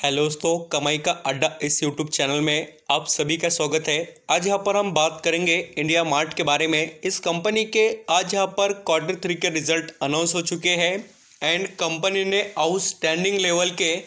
Hello दोस्तों, कमाई का अड्डा इस यूट्यूब चैनल में आप सभी का स्वागत है। आज यहाँ पर हम बात करेंगे इंडिया मार्ट के बारे में। इस कंपनी के आज यहाँ पर Q3 के रिजल्ट अनाउंस हो चुके हैं एंड कंपनी ने आउटस्टैंडिंग लेवल के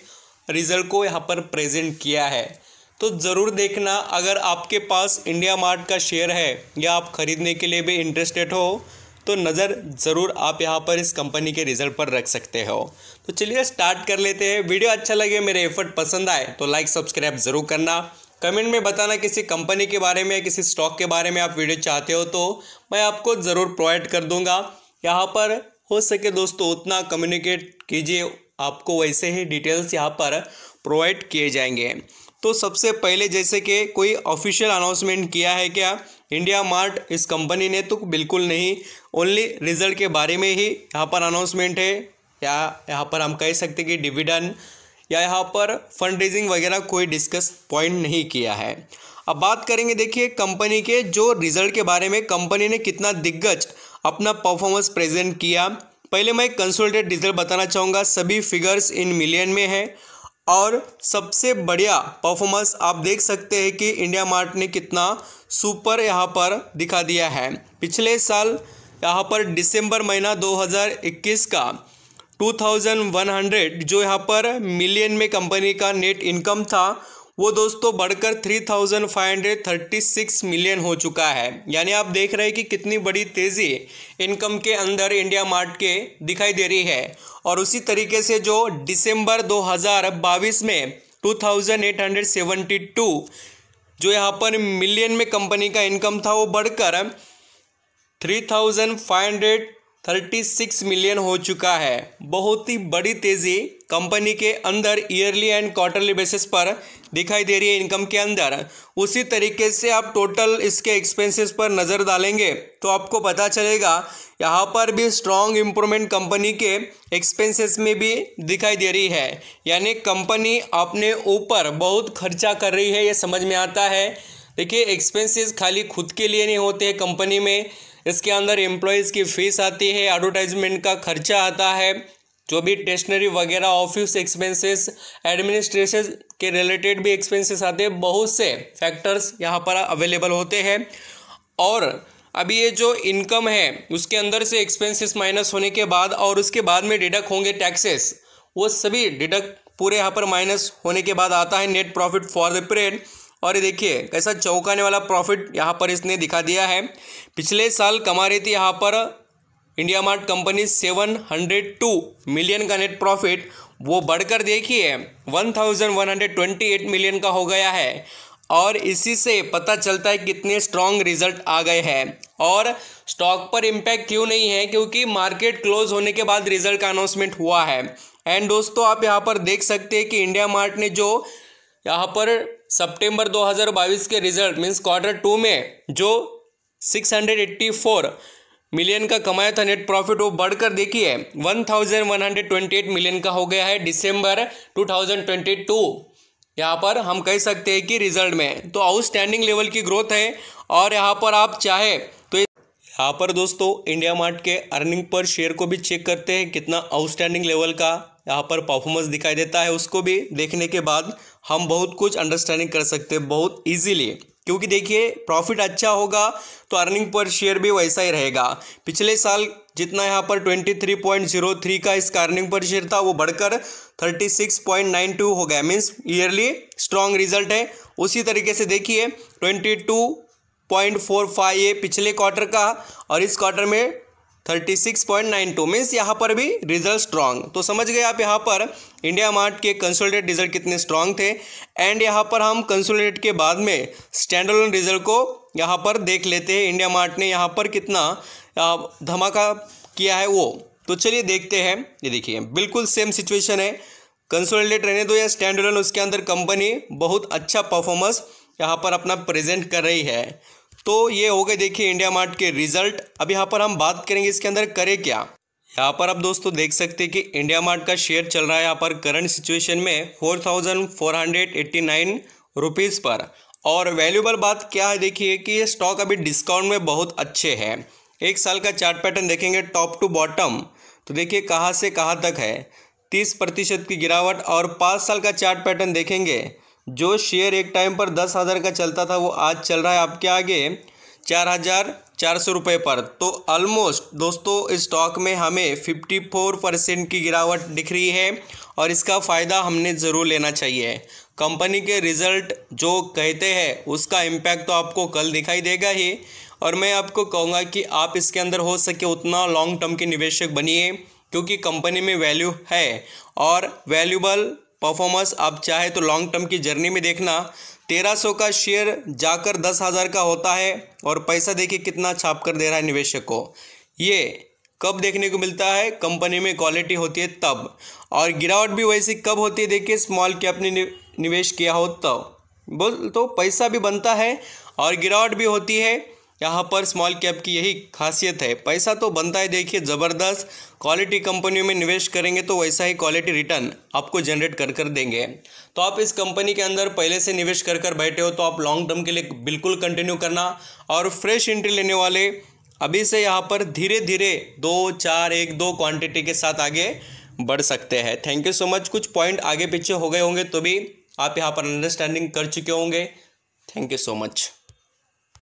रिजल्ट को यहाँ पर प्रेजेंट किया है। तो ज़रूर देखना, अगर आपके पास इंडिया मार्ट का शेयर है या आप ख़रीदने के लिए भी इंटरेस्टेड हो तो नज़र ज़रूर आप यहाँ पर इस कंपनी के रिज़ल्ट पर रख सकते हो। तो चलिए स्टार्ट कर लेते हैं। वीडियो अच्छा लगे, मेरे एफर्ट पसंद आए तो लाइक सब्सक्राइब ज़रूर करना। कमेंट में बताना किसी कंपनी के बारे में, किसी स्टॉक के बारे में आप वीडियो चाहते हो तो मैं आपको ज़रूर प्रोवाइड कर दूँगा। यहाँ पर हो सके दोस्तों उतना कम्युनिकेट कीजिए, आपको वैसे ही डिटेल्स यहाँ पर प्रोवाइड किए जाएंगे। तो सबसे पहले जैसे कि कोई ऑफिशियल अनाउंसमेंट किया है क्या इंडिया मार्ट इस कंपनी ने, तो बिल्कुल नहीं। ओनली रिजल्ट के बारे में ही यहाँ पर अनाउंसमेंट है, या यहाँ पर हम कह सकते कि डिविडेंड या यहाँ पर फंड रेजिंग वगैरह कोई डिस्कस पॉइंट नहीं किया है। अब बात करेंगे, देखिए कंपनी के जो रिजल्ट के बारे में, कंपनी ने कितना दिग्गज अपना परफॉर्मेंस प्रेजेंट किया। पहले मैं कंसोलिडेटेड रिजल्ट बताना चाहूँगा, सभी फिगर्स इन मिलियन में है और सबसे बढ़िया परफॉर्मेंस आप देख सकते हैं कि इंडिया मार्ट ने कितना सुपर यहाँ पर दिखा दिया है। पिछले साल यहाँ पर दिसंबर महीना 2021 का 2100 जो यहाँ पर मिलियन में कंपनी का नेट इनकम था, वो दोस्तों बढ़कर 3536 मिलियन हो चुका है। यानी आप देख रहे हैं कि कितनी बड़ी तेज़ी इनकम के अंदर इंडिया मार्ट के दिखाई दे रही है। और उसी तरीके से जो दिसंबर 2022 में 2872 जो यहाँ पर मिलियन में कंपनी का इनकम था, वो बढ़कर 3536 मिलियन हो चुका है। बहुत ही बड़ी तेज़ी कंपनी के अंदर ईयरली एंड क्वार्टरली बेसिस पर दिखाई दे रही है इनकम के अंदर। उसी तरीके से आप टोटल इसके एक्सपेंसेस पर नज़र डालेंगे तो आपको पता चलेगा यहाँ पर भी स्ट्रॉन्ग इम्प्रूवमेंट कंपनी के एक्सपेंसेस में भी दिखाई दे रही है। यानी कंपनी अपने ऊपर बहुत खर्चा कर रही है, ये समझ में आता है। देखिए एक्सपेंसेस खाली खुद के लिए नहीं होते हैं कंपनी में, इसके अंदर एम्प्लॉयज़ की फ़ीस आती है, एडवर्टाइजमेंट का खर्चा आता है, जो भी स्टेशनरी वगैरह ऑफिस एक्सपेंसेस, एडमिनिस्ट्रेशन के रिलेटेड भी एक्सपेंसेस आते हैं। बहुत से फैक्टर्स यहाँ पर अवेलेबल होते हैं। और अभी ये जो इनकम है उसके अंदर से एक्सपेंसेस माइनस होने के बाद और उसके बाद में डिडक्ट होंगे टैक्सेस, वो सभी डिडक्ट पूरे यहाँ पर माइनस होने के बाद आता है net profit for the period. और ये देखिए कैसा चौंकाने वाला प्रॉफिट यहाँ पर इसने दिखा दिया है। पिछले साल कमा रही थी यहाँ पर इंडिया मार्ट कंपनी 702 मिलियन का नेट प्रॉफिट, वो बढ़कर देखिए 1128 मिलियन का हो गया है। और इसी से पता चलता है कितने स्ट्रॉन्ग रिजल्ट आ गए हैं। और स्टॉक पर इम्पैक्ट क्यों नहीं है, क्योंकि मार्केट क्लोज होने के बाद रिजल्ट का अनाउंसमेंट हुआ है। एंड दोस्तों आप यहाँ पर देख सकते हैं कि इंडिया मार्ट ने जो यहाँ पर सितंबर 2022 के रिजल्ट मीन्स Q2 में जो 684 मिलियन का कमाया था नेट प्रॉफिट, वो बढ़कर देखिए 1128 मिलियन का हो गया है दिसंबर 2022। यहाँ पर हम कह सकते हैं कि रिजल्ट में तो आउटस्टैंडिंग लेवल की ग्रोथ है। और यहाँ पर आप चाहे तो यहाँ पर दोस्तों इंडिया मार्ट के अर्निंग पर शेयर को भी चेक करते हैं, कितना आउटस्टैंडिंग लेवल का यहाँ पर परफॉर्मेंस दिखाई देता है। उसको भी देखने के बाद हम बहुत कुछ अंडरस्टैंडिंग कर सकते हैं बहुत इजीली, क्योंकि देखिए प्रॉफिट अच्छा होगा तो अर्निंग पर शेयर भी वैसा ही रहेगा। पिछले साल जितना यहाँ पर 23.03 का इसका अर्निंग पर शेयर था, वो बढ़कर 36.92 हो गया, मीन्स ईयरली स्ट्रॉन्ग रिजल्ट है। उसी तरीके से देखिए 22.45 ये पिछले क्वार्टर का और इस क्वार्टर में 36.92 मीन्स यहाँ पर भी रिजल्ट स्ट्रॉन्ग। तो समझ गए आप यहाँ पर इंडिया मार्ट के कंसोलिडेटेड रिजल्ट कितने स्ट्रॉन्ग थे। एंड यहाँ पर हम कंसोलिडेटेड के बाद में स्टैंडअलोन रिजल्ट को यहाँ पर देख लेते हैं, इंडिया मार्ट ने यहाँ पर कितना धमाका किया है वो। तो चलिए देखते हैं। ये देखिए बिल्कुल सेम सिचुएशन है, कंसोलिडेटेड रहने दो या स्टैंडअलोन, उसके अंदर कंपनी बहुत अच्छा परफॉर्मेंस यहाँ पर अपना प्रेजेंट कर रही है। तो ये हो गए देखिए इंडिया मार्ट के रिजल्ट। अब यहाँ पर हम बात करेंगे इसके अंदर करे क्या। यहाँ पर आप दोस्तों देख सकते हैं कि इंडिया मार्ट का शेयर चल रहा है यहाँ पर करंट सिचुएशन में 4489 रुपीज़ पर। और वैल्यूबल बात क्या है, देखिए कि ये स्टॉक अभी डिस्काउंट में बहुत अच्छे हैं। एक साल का चार्ट पैटर्न देखेंगे टॉप टू बॉटम, तो देखिए कहाँ से कहाँ तक है। 30% की गिरावट और 5 साल का चार्ट पैटर्न देखेंगे, जो शेयर एक टाइम पर 10,000 का चलता था वो आज चल रहा है आपके आगे 4,400 रुपये पर। तो ऑलमोस्ट दोस्तों इस स्टॉक में हमें 54% की गिरावट दिख रही है और इसका फ़ायदा हमने ज़रूर लेना चाहिए। कंपनी के रिज़ल्ट जो कहते हैं उसका इम्पैक्ट तो आपको कल दिखाई देगा ही, और मैं आपको कहूँगा कि आप इसके अंदर हो सके उतना लॉन्ग टर्म के निवेशक बनिए, क्योंकि कंपनी में वैल्यू है और वैल्यूबल परफॉर्मेंस आप चाहे तो लॉन्ग टर्म की जर्नी में देखना। 1300 का शेयर जाकर 10,000 का होता है और पैसा देखिए कितना छाप कर दे रहा है निवेशक को। ये कब देखने को मिलता है? कंपनी में क्वालिटी होती है तब। और गिरावट भी वैसी कब होती है? देखिए स्मॉल कैप ने निवेश किया हो तब तो पैसा भी बनता है और गिरावट भी होती है। यहाँ पर स्मॉल कैप की यही खासियत है, पैसा तो बनता है। देखिए ज़बरदस्त क्वालिटी कंपनियों में निवेश करेंगे तो वैसा ही क्वालिटी रिटर्न आपको जनरेट कर देंगे। तो आप इस कंपनी के अंदर पहले से निवेश कर बैठे हो तो आप लॉन्ग टर्म के लिए बिल्कुल कंटिन्यू करना, और फ्रेश एंट्री लेने वाले अभी से यहाँ पर धीरे धीरे 2-4 1-2 क्वांटिटी के साथ आगे बढ़ सकते हैं। Thank you so much. कुछ पॉइंट आगे पीछे हो गए होंगे तो भी आप यहाँ पर अंडरस्टैंडिंग कर चुके होंगे। Thank you so much.